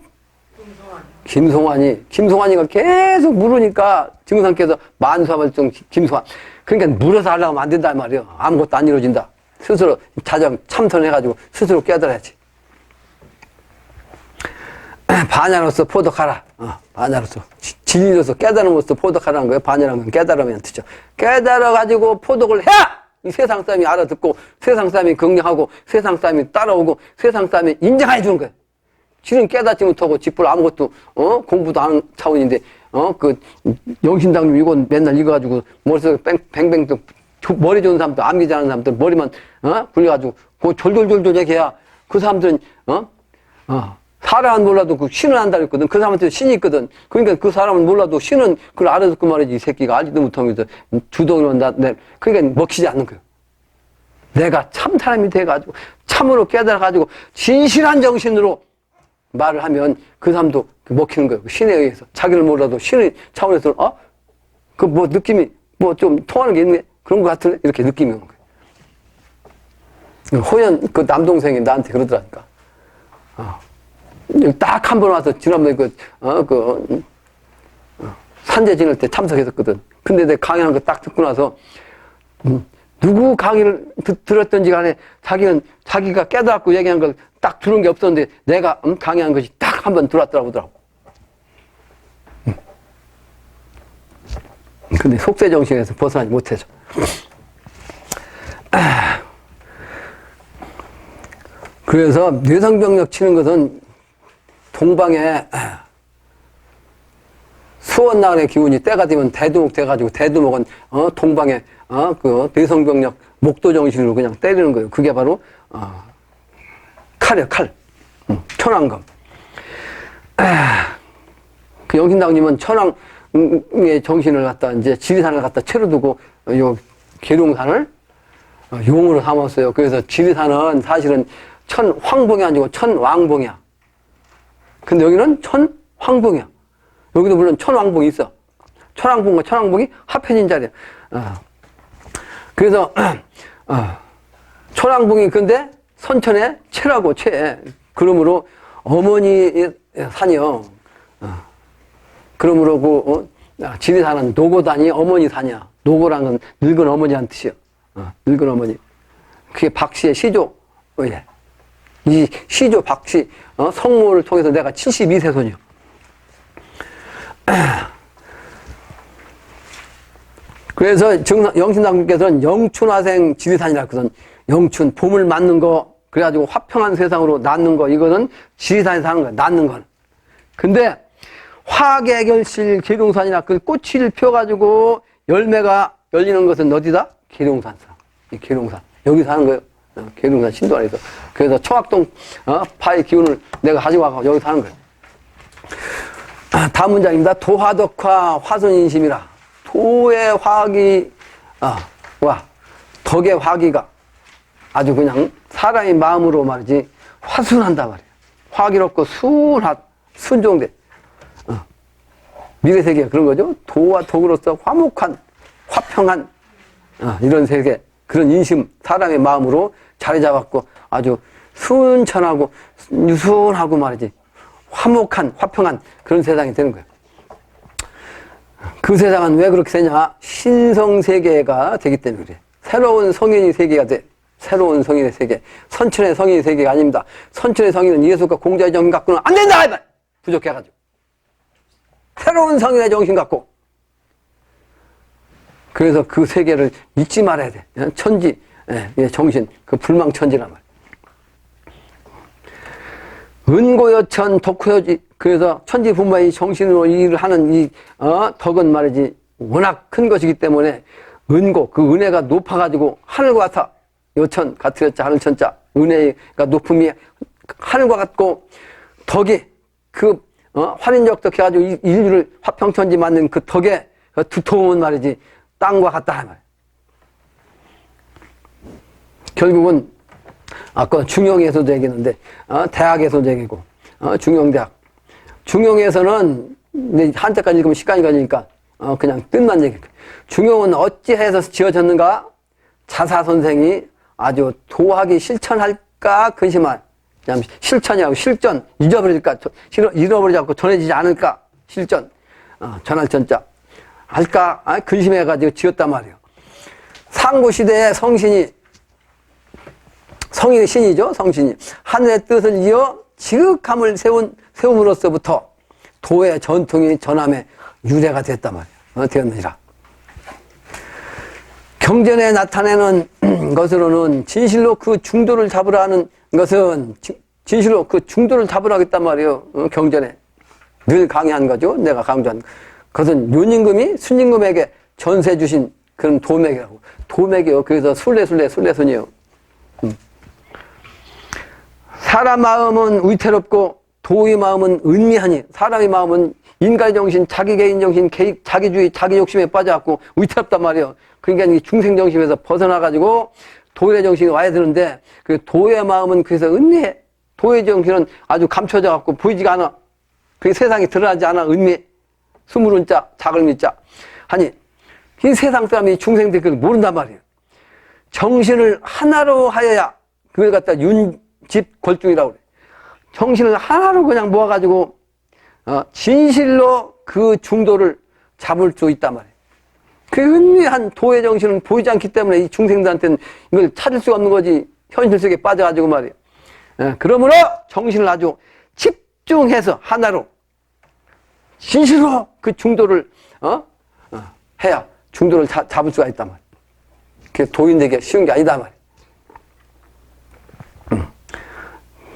김송환이가 계속 물으니까 증상께서 만사불정 김송환. 그러니까 물어서 하려고 하면 안 된단 말이에요. 아무것도 안 이루어진다. 스스로 참선해가지고 스스로 깨달아야지. 반야로서 포독하라. 반야로서. 진리로서 깨달음으로써 포독하라는 거예요. 반야라는 건 깨달으면 뜻이죠. 깨달아가지고 포독을 해야! 이 세상 사람이 알아듣고, 세상 사람이 긍정하고, 세상 사람이 따라오고, 세상 사람이 인정해 주는 거예요. 실은 깨닫지 못하고, 집불 아무것도, 공부도 안 하는 차원인데, 영신당님 이건 맨날 이거 가지고, 머릿속에 뱅뱅 또, 머리 좋은 사람들, 암기 잘하는 사람들, 머리만, 굴려가지고, 그 졸졸졸졸 얘기해야, 그 사람들은, 사람은 몰라도 그 신은 안다 그랬거든. 그 사람한테 신이 있거든. 그러니까 그 사람은 몰라도 신은 그걸 알아듣고 말이지. 이 새끼가 알지도 못하면서 주동으로 그러니까 먹히지 않는 거예요. 내가 참 사람이 돼가지고 참으로 깨달아가지고 진실한 정신으로 말을 하면 그 사람도 먹히는 거예요. 신에 의해서. 자기를 몰라도 신의 차원에서 그 뭐 느낌이 뭐 좀 통하는 게 있네. 그런 것 같은 이렇게 느낌이 오는 거예요. 호연 그 남동생이 나한테 그러더라니까. 딱 한 번 와서 지난번에 산재 지낼 때 참석했었거든. 근데 내가 강의하는 거 딱 듣고 나서 누구 강의를 들었던지 간에 자기가 깨달았고 얘기한 걸 딱 들은 게 없었는데 내가 강의한 것이 딱 한 번 들어왔더라고. 근데 속세 정신에서 벗어나지 못해서 그래서 뇌성병력 치는 것은 동방에 수원나라의 기운이 때가 되면 대두목 돼가지고 대두목은 동방에 그 뇌성병력 목도 정신으로 그냥 때리는 거예요. 그게 바로 칼이에요. 칼. 천왕검. 그 영신당님은 천왕의 정신을 갖다 이제 지리산을 갖다 채로 두고 요 계룡산을 용으로 삼았어요. 그래서 지리산은 사실은 천황봉이 아니고 천왕봉이야. 근데 여기는 천황봉이야. 여기도 물론 천왕봉이 있어. 천왕봉과 천왕봉이 합해진 자리야. 그래서 천왕봉이 근데 선천에 채라고 채. 그러므로 어머니 산이요. 그러므로 지리산은 노고단이 어머니 산이야. 노고란 건 늙은 어머니란 뜻이야. 늙은 어머니. 그게 박씨의 시조. 예. 이 시조 박씨 성모를 통해서 내가 72세 손이요. 그래서 영신당님께서는 영춘화생 지리산이라고 해서 영춘 봄을 맞는 거 그래가지고 화평한 세상으로 낳는 거 이거는 지리산에서 하는 거야. 낳는 건. 근데 화개결실 계룡산이나 그 꽃을 펴가지고 열매가 열리는 것은 어디다? 계룡산사. 이 계룡산. 여기서 하는 거예요. 계룡산 신도 안에서. 그래서 청학동 파의 기운을 내가 가지고 와서 여기서 하는 거예요. 다음 문장입니다. 도화덕화 화순인심이라. 도의 화기 와 덕의 화기가 아주 그냥 사람의 마음으로 말이지 화순한다 말이에요. 화기롭고 순종돼. 미래세계가 그런 거죠. 도와 덕으로서 화목한 화평한 이런 세계 그런 인심 사람의 마음으로 자리 잡았고 아주 순천하고 유순하고 말이지 화목한 화평한 그런 세상이 되는 거예요. 그 세상은 왜 그렇게 되냐? 신성세계가 되기 때문에 그래. 새로운 성인의 세계가 돼. 새로운 성인의 세계. 선천의 성인의 세계가 아닙니다. 선천의 성인은 예수과 공자의 정신 갖고는 안 된다! 부족해가지고. 새로운 성인의 정신 갖고. 그래서 그 세계를 잊지 말아야 돼. 천지, 정신, 그 불망천지란 말이야. 은고여천 덕후여지. 그래서 천지분마의 정신으로 일을 하는 이 덕은 말이지 워낙 큰 것이기 때문에 은고 그 은혜가 높아가지고 하늘과 같아. 여천 같으렸자 하늘천자 은혜가 높음이 하늘과 같고 덕이 그 활인적덕 해가지고 인류를 화평천지 만든 그 덕의 그 두터운 말이지 땅과 같다 말이야. 결국은 아까 중용에서도 얘기했는데 대학에서도 얘기고 중용대학 중용에서는 한자까지 읽으면 시간이 걸리니까 그냥 뜻만 얘기해. 중용은 어찌해서 지어졌는가? 자사 선생이 아주 도하기 실천할까 근심한 실천이라고 실전 잊어버릴까 잃어버리지 않고 전해지지 않을까 실전 전할 전자 할까 근심해가지고 지었단 말이에요. 상고시대의 성신이 성인의 신이죠. 성신이 하늘의 뜻을 이어 지극함을 세움으로서부터 도의 전통이 전함의 유래가 됐단 말이에요. 되었느니라. 경전에 나타내는 것으로는 진실로 그 중도를 잡으라 하는 것은 진실로 그 중도를 잡으라 하겠단 말이에요. 경전에 늘 강의한 거죠. 내가 강조한 그것은 윤임금이 순임금에게 전세 주신 그런 도맥이라고. 도맥이요. 그래서 순례손이에요. 사람 마음은 위태롭고 도의 마음은 은미하니 사람의 마음은 인간의 정신, 자기 개인 정신, 자기주의, 자기 욕심에 빠져갖고 위태롭단 말이에요. 그러니까 이 중생 정신에서 벗어나가지고 도의 정신이 와야 되는데 그 도의 마음은 그래서 은미해. 도의 정신은 아주 감춰져갖고 보이지가 않아. 그게 세상에 드러나지 않아. 은미해. 스물은 자, 작을 미자. 아니 이 세상 사람이 중생들이 그걸 모른단 말이에요. 정신을 하나로 하여야 그걸 갖다 윤집골중이라고 그래. 정신을 하나로 그냥 모아가지고 진실로 그 중도를 잡을 수 있단 말이에요. 그 은밀한 도의 정신은 보이지 않기 때문에 이 중생들한테는 이걸 찾을 수가 없는 거지. 현실 속에 빠져가지고 말이에요. 그러므로 정신을 아주 집중해서 하나로 진실로 그 중도를 해야 중도를 잡을 수가 있단 말이에요. 그게 도인되기 쉬운 게 아니다 말이야.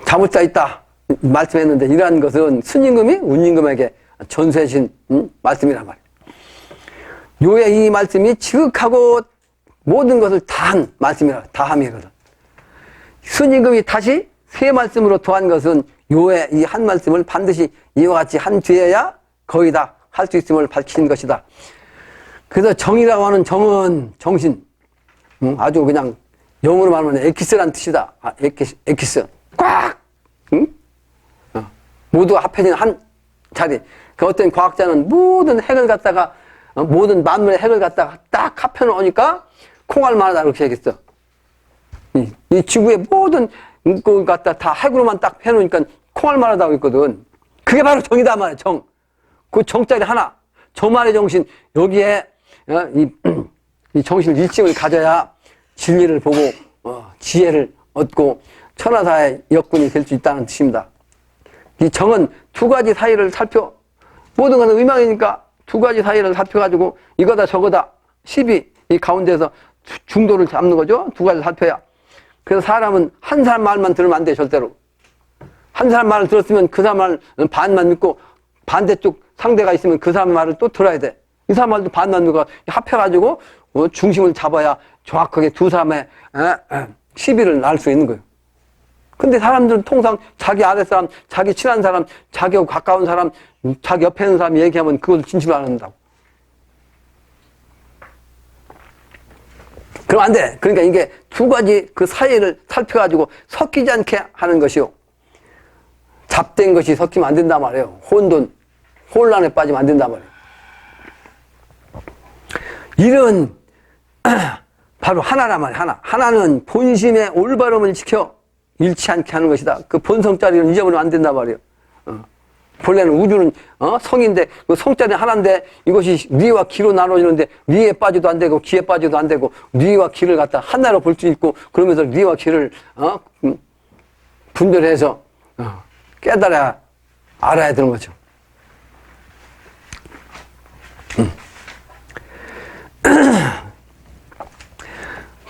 자물자 있다 말씀했는데 이러한 것은 스님금이 운임금에게 전수해신 말씀이란 말이야. 요의 이 말씀이 지극하고 모든 것을 다한 말씀이라, 다함이거든. 스님금이 다시 세 말씀으로 더한 것은 요의 이 한 말씀을 반드시 이와 같이 한 뒤에야 거의 다 할 수 있음을 밝힌 것이다. 그래서 정이라고 하는 정은 정신, 아주 그냥 영어로 말하면 에키스란 뜻이다. 에키스. 꽉! 모두 합해진 한 자리. 그 어떤 과학자는 모든 핵을 갖다가, 모든 만물의 핵을 갖다가 딱 합해놓으니까 콩알만하다 이렇게 얘기했어. 이 지구의 모든 걸 갖다 다 핵으로만 딱 해놓으니까 콩알만하다고 했거든. 그게 바로 정이다 말이야, 정. 그 정자리 하나. 저만의 정신, 여기에, 이 정신 일침을 가져야 진리를 보고, 지혜를 얻고, 천하사의 역군이 될 수 있다는 뜻입니다. 이 정은 두 가지 사이를 살펴, 모든 것은 의망이니까 두 가지 사이를 살펴가지고, 이거다 저거다, 10이 이 가운데서 중도를 잡는 거죠. 두 가지 살펴야. 그래서 사람은 한 사람 말만 들으면 안 돼, 절대로. 한 사람 말을 들었으면 그 사람 말 반만 믿고, 반대쪽 상대가 있으면 그 사람 말을 또 들어야 돼. 이 사람 말도 반만 믿고 합해가지고 중심을 잡아야 정확하게 두 사람의 시비를 날 수 있는 거예요. 근데 사람들은 통상 자기 아랫사람, 자기 친한 사람, 자기하고 가까운 사람, 자기 옆에 있는 사람 얘기하면 그것을 진실로 안 한다고. 그럼 안 돼. 그러니까 이게 두 가지 그 사이를 살펴가지고 섞이지 않게 하는 것이요. 잡된 것이 섞이면 안 된단 말이에요. 혼란에 빠지면 안 된단 말이에요. 이런 바로 하나란 말이에요. 하나. 하나는 본심의 올바름을 지켜 잃지 않게 하는 것이다. 그 본성자리는 잊어버리면 안 된단 말이에요. 본래는 우주는 성인데 그 성자리는 하나인데 이것이 리와 기로 나눠지는데 리에 빠져도 안 되고 기에 빠져도 안 되고 리와 기를 갖다 하나로 볼 수 있고 그러면서 리와 기를 분별해서 깨달아야 알아야 되는 거죠.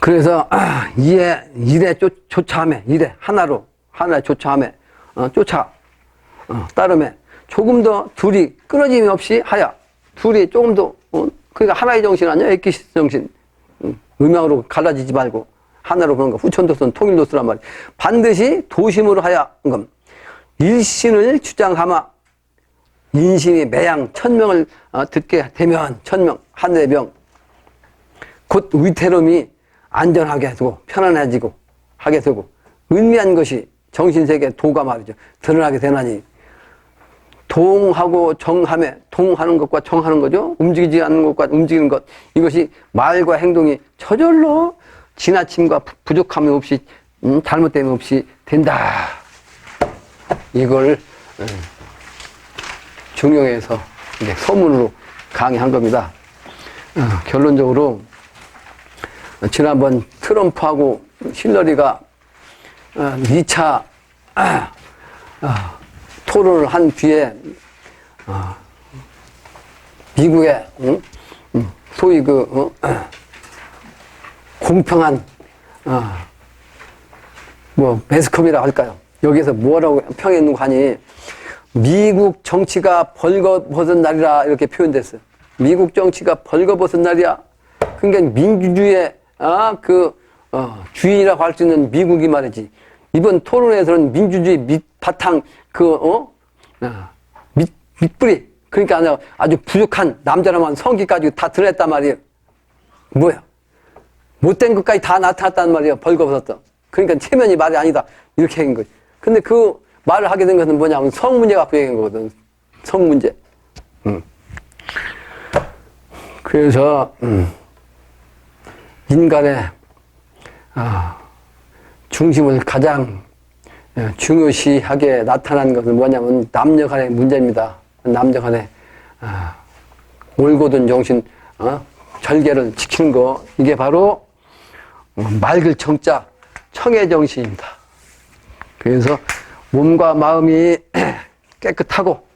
그래서 일에 조차함에 일에 하나에 조차함에 따름에 조금 더 둘이 끊어짐이 없이 하여 둘이 조금 더 그러니까 하나의 정신 아니야? 에키스 정신. 음양으로 갈라지지 말고 하나로 그런 거 후천도선 통일도서란 말이야. 반드시 도심으로 하여 일신을 주장하마 인심이 매양 천명을 듣게 되면 천명 하늘의 명 곧 위태로움이 안전하게 되고 편안해지고 하게 되고 은미한 것이 정신세계 도가 말이죠. 드러나게 되나니 동하고 정함에 동하는 것과 정하는 거죠. 움직이지 않는 것과 움직이는 것 이것이 말과 행동이 저절로 지나침과 부족함이 없이 잘못됨이 없이 된다. 이걸 중용해서 이제 서문으로 강의한 겁니다. 결론적으로 지난번 트럼프하고 힐러리가 2차 토론을 한 뒤에 미국의 소위 공평한 매스컴이라고 할까요? 여기서 뭐라고 평했는고 하니 미국 정치가 벌거벗은 날이라 이렇게 표현됐어요. 미국 정치가 벌거벗은 날이야. 그러니까 민주주의의 주인이라고 할 수 있는 미국이 말이지. 이번 토론에서는 민주주의 밑바탕 밑뿌리 그러니까 아주 부족한 남자라면 성기까지 다 드러냈단 말이에요. 뭐야? 못된 것까지 다 나타났단 말이에요. 벌거벗었다. 그러니까 체면이 말이 아니다. 이렇게 한 거지. 근데 그 말을 하게 된 것은 뭐냐면 성 문제 갖고 얘기한 거거든. 성 문제. 그래서 인간의 중심을 가장 중요시하게 나타난 것은 뭐냐면 남녀 간의 문제입니다. 남녀 간의 올곧은 정신 절개를 지키는 거 이게 바로 맑을 정자 청의 정신입니다. 그래서 몸과 마음이 깨끗하고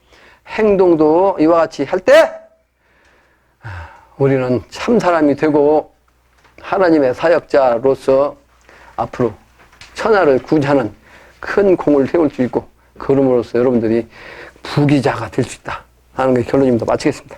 행동도 이와 같이 할 때 우리는 참 사람이 되고 하나님의 사역자로서 앞으로 천하를 구제하는 큰 공을 세울 수 있고, 그럼으로써 여러분들이 부귀자가 될 수 있다 하는 게 결론입니다. 마치겠습니다.